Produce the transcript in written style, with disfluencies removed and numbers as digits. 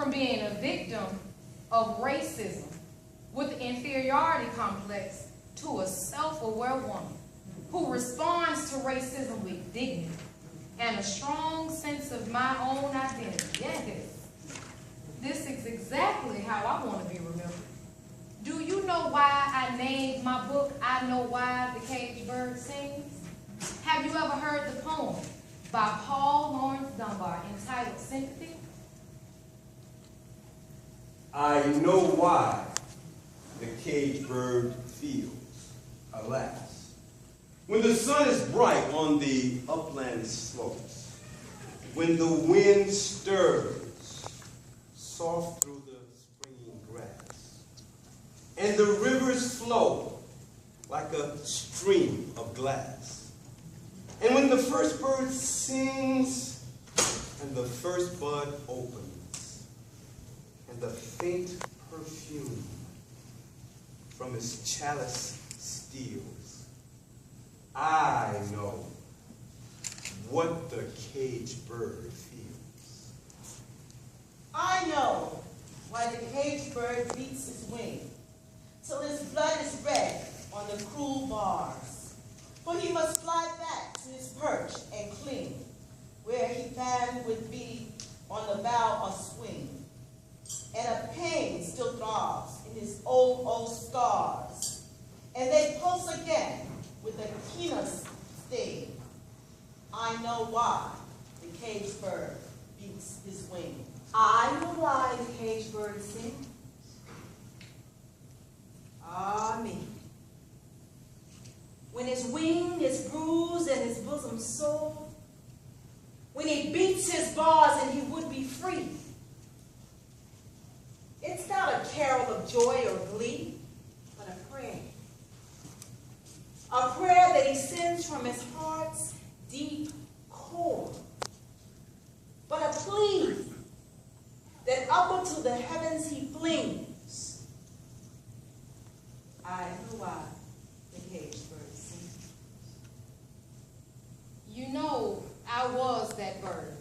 from being a victim of racism with inferiority complex to a self-aware woman who responds to racism with dignity and a strong sense of my own identity. Yes, this is exactly how I want to be remembered. Do you know why I named my book, I Know Why the Caged Bird Sings? Have you ever heard the poem by Paul Laurence Dunbar entitled Sympathy? I know why the caged bird feels, alas. When the sun is bright on the upland slopes, when the wind stirs soft through the springing grass, and the rivers flow like a stream of glass, and when the first bird sings and the first bud opens, and the faint perfume from his chalice steals, I know what the caged bird feels. I know why the caged bird beats his wing till his blood is red on the cruel bars. For he must fly back to his perch and cling, where he fain would be on the bough or swing. And a pain still throbs in his old scars, and they pulse again with a keener sting. I know why the caged bird beats his wing. I know why the caged bird sings. Ah, me. When his wing is bruised and his bosom sore, when he beats his bars and he would be free, it's not a carol of joy or glee, but a prayer. A prayer that he sends from his heart's deep core. But a plea that up into the heavens he flings. I know why the caged bird sings. You know, I was that bird.